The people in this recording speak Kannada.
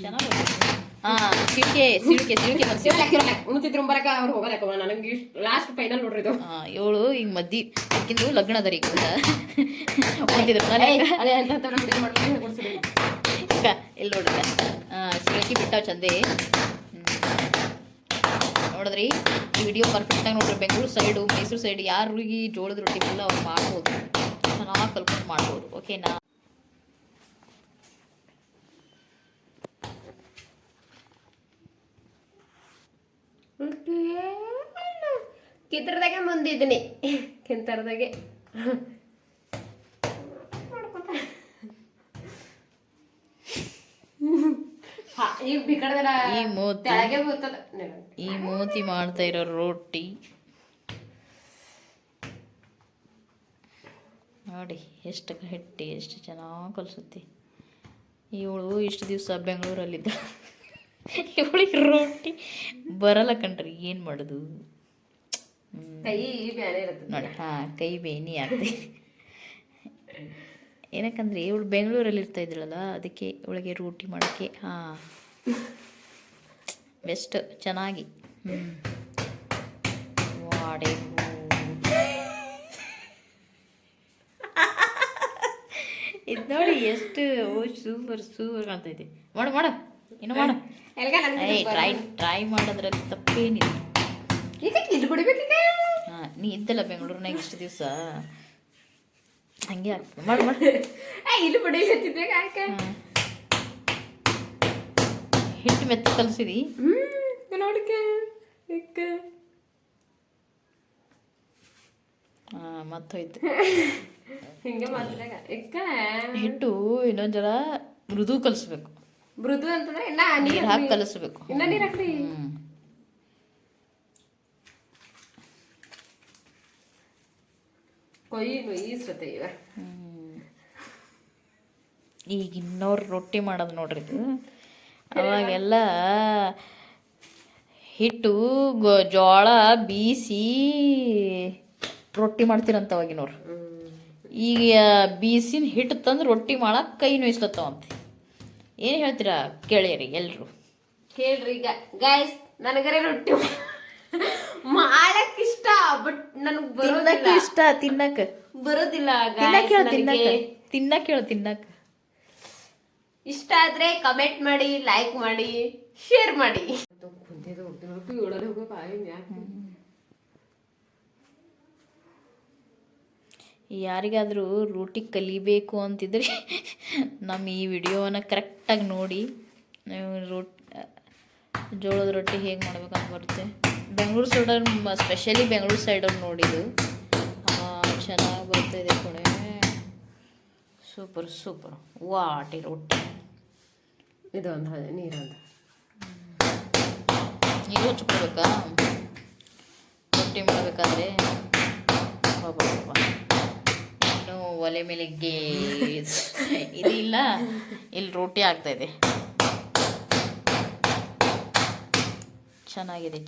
ಚೆನ್ನಾಗಿ ಸಿಳಿಕೆ ಉಣ್ತಿದ್ರು ಬರಕ ಅವ್ರು ಹೋಗಲಕ್ಕ ನನಗೆ ಲಾಸ್ಟ್ ಫೈನಲ್ ನೋಡ್ರಿ ಇದು. ಇವಳು ಈಗ ಮದ್ದಿ ಅಕ್ಕಿಂದು ಲಗ್ನ ಅದ ರೀ ಉಣ್ತಿದ್ರು ಇಲ್ಲಿ ನೋಡ್ರಿ ಸಿಳಿಕೆ ಬಿಟ್ಟಾವ ಚಂದೆ. ನೋಡಿದ್ರಿ ಈ ವಿಡಿಯೋ ಪರ್ಫೆಕ್ಟಾಗಿ ನೋಡ್ರಿ. ಬೆಂಗಳೂರು ಸೈಡು ಮೈಸೂರು ಸೈಡ್ ಯಾರಿಗೆ ಜೋಳದ ರೊಟ್ಟಿ ಫುಲ್ ಅವ್ರು ಮಾಡ್ಬೋದು, ಚೆನ್ನಾಗಿ ಕಲ್ಕೊಂಡು ಮಾಡ್ಬೋದು. ಓಕೆನಾ? ಕಿತ್ತರದಾಗೆ ಮುಂದಿದ್ದೀನಿ ಕಿಂತರದಾಗೆ ಈ ಮೂತಿ ಮಾಡ್ತಾ ಇರೋ ರೊಟ್ಟಿ ನೋಡಿ ಎಷ್ಟು ಗಟ್ಟಿ, ಎಷ್ಟು ಚೆನ್ನಾಗಿ ಕಲಿಸುತ್ತೆ. ಇವಳು ಇಷ್ಟು ದಿವಸ ಬೆಂಗಳೂರಲ್ಲಿದ್ದ, ಇವಳಿಗೆ ರೊಟ್ಟಿ ಬರಲ್ಲ ಕಣ್ರಿ, ಏನು ಮಾಡೋದು? ನೋಡಿ ಕೈ ಬೇನಿ ಆಗ್ತದೆ. ಏನಕ್ಕಂದ್ರೆ ಇವಳು ಬೆಂಗಳೂರಲ್ಲಿ ಇರ್ತಾ ಇದ್ರಲ್ಲ, ಅದಕ್ಕೆ ಇವಳಿಗೆ ರೊಟ್ಟಿ ಮಾಡೋಕ್ಕೆ ಬೆಸ್ಟ್ ಚೆನ್ನಾಗಿ. ವಾಡೆ ಇದು ನೋಡಿ ಎಷ್ಟು ಸೂಪರ್ ಸೂಪರ್ ಕಾಣ್ತೈತೆ. ಮಾಡು ಇನ್ನು ಮಾಡು. ಟ್ರೈ ಮಾಡೋದ್ರಲ್ಲಿ ತಪ್ಪೇನಿಲ್ಲ. ನೀ ಇದ್ದಲ್ಲ ಬೆಂಗಳೂರಿನಾಗ ಇಷ್ಟು ದಿವಸ, ಹಂಗೆ ಆಗ್ತದೆ. ಮಾಡು ಹಿಟ್ಟು ಮೆತ್ತ ಕಲಸಿದಿ ಮತ್ತೋಯ್ತು. ಹಿಟ್ಟು ಇನ್ನೊಂದ್ ಜರ ಮೃದು ಕಲಿಸ್ಬೇಕು. ಮೃದು ಅಂತಂದ್ರೆ ನೀರು ಹಾಕಿ ಕಲಿಸ್ಬೇಕು. ಈಗ ಇನ್ನೋರು ರೊಟ್ಟಿ ಮಾಡೋದು ನೋಡ್ರಿ ಇದು. ಅವಾಗೆಲ್ಲ ಹಿಟ್ಟು ಜೋಳ ಬೀಸಿ ರೊಟ್ಟಿ ಮಾಡ್ತೀರಂತ ಅವಾಗಿನವ್ರು. ಈಗ ಬೀಸಿನ ಹಿಟ್ಟು ತಂದು ರೊಟ್ಟಿ ಮಾಡಕ್ಕೆ ಕೈ ನೋಯಿಸ್ಲತ್ತವಂತೆ. ಏನು ಹೇಳ್ತೀರಾ ಕೇಳಿರಿ ಎಲ್ರು ಕೇಳ್ರಿ. ಈಗ ಗಾಯ್ಸ್ ನನಗರೆ ರೊಟ್ಟಿ ಮಾಡಕ್ ಇಷ್ಟ, ಬಟ್ ನನಗ್ ಬರೋದಕ್ಕ ಇಷ್ಟ, ತಿನ್ನಕ್ ಬರೋದಿಲ್ಲ. ತಿನ್ನಕ್ ಇಷ್ಟ ಆದ್ರೆ ಕಮೆಂಟ್ ಮಾಡಿ, ಲೈಕ್ ಮಾಡಿ, ಶೇರ್ ಮಾಡಿ. ಯಾರಿಗಾದರೂ ರೊಟ್ಟಿ ಕಲಿಬೇಕು ಅಂತಿದ್ರೆ ನಮ್ಮ ಈ ವಿಡಿಯೋನ ಕರೆಕ್ಟಾಗಿ ನೋಡಿ. ಜೋಳದ ರೊಟ್ಟಿ ಹೇಗೆ ಮಾಡ್ಬೇಕಂತ ಬರುತ್ತೆ. ಬೆಂಗಳೂರು ಸೈಡಲ್ಲಿ ಸ್ಪೆಷಲಿ ಬೆಂಗಳೂರು ಸೈಡಲ್ಲಿ ನೋಡಿದ್ದು ಚೆನ್ನಾಗಿ ಬರ್ತಾಯಿದೆ ಕಡೆ. ಸೂಪರ್ ಸೂಪರ್ ವಾಟಿ ರೊಟ್ಟಿ. ಇದು ಒಂದು ನೀರು ಹಚ್ಕೊಳ್ಬೇಕಾ ರೊಟ್ಟಿ ಮಾಡಬೇಕಾದ್ರೆ? ಇನ್ನು ಒಲೆ ಮೇಲೆ ಇದಿಲ್ಲ, ಇಲ್ಲಿ ರೊಟ್ಟಿ ಆಗ್ತಾಯಿದೆ. ಚೆನ್ನಾಗಿದೆ.